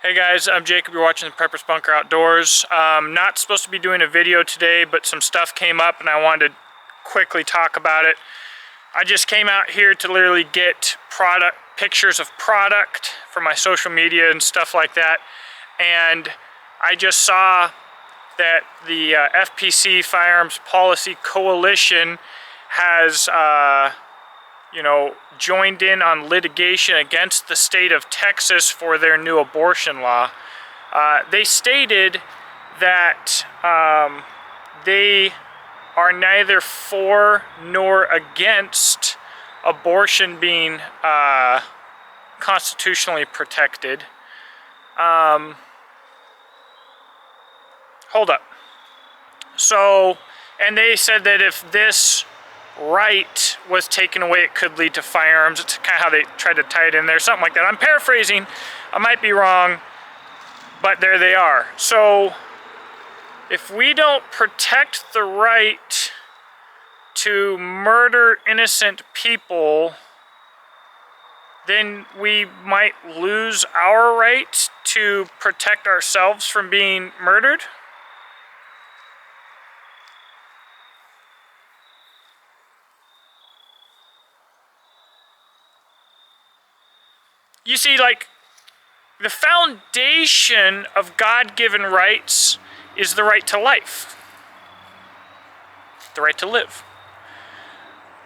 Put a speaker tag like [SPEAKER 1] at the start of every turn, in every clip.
[SPEAKER 1] Hey guys, I'm Jacob. You're watching the Prepper's Bunker Outdoors. Not supposed to be doing a video today, but some stuff came up and I wanted to quickly talk about it. I just came out here to literally get pictures of product for my social media and stuff like that. And I just saw that the FPC Firearms Policy Coalition has joined in on litigation against the state of Texas for their new abortion law. They stated that they are neither for nor against abortion being constitutionally protected. Hold up. So, and they said that if this right was taken away, it could lead to firearms. It's kind of how they tried to tie it in there, something like that. I'm paraphrasing, I might be wrong, but there they are. So if we don't protect the right to murder innocent people, then we might lose our right to protect ourselves from being murdered. You see, like, the foundation of God-given rights is the right to life, the right to live,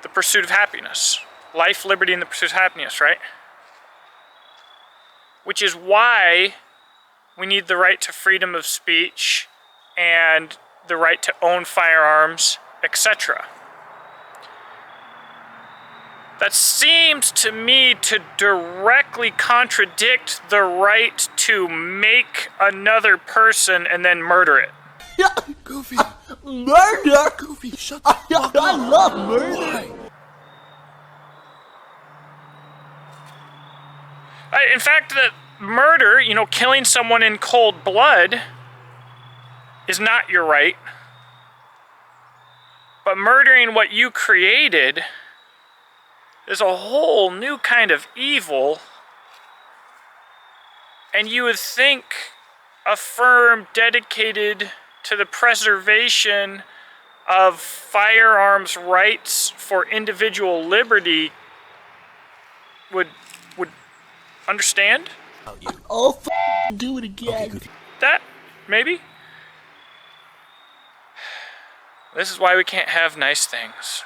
[SPEAKER 1] the pursuit of happiness. Life, liberty, and the pursuit of happiness, right? Which is why we need the right to freedom of speech and the right to own firearms, etc. That seems to me to directly contradict the right to make another person and then murder it.
[SPEAKER 2] Yeah, Goofy. Murder? Goofy, shut the fuck up. I love murder.
[SPEAKER 1] In fact, that murder, killing someone in cold blood is not your right. But murdering what you created is a whole new kind of evil. And you would think a firm dedicated to the preservation of firearms rights for individual liberty would understand?
[SPEAKER 2] Oh, do it again. Okay,
[SPEAKER 1] that, maybe? This is why we can't have nice things.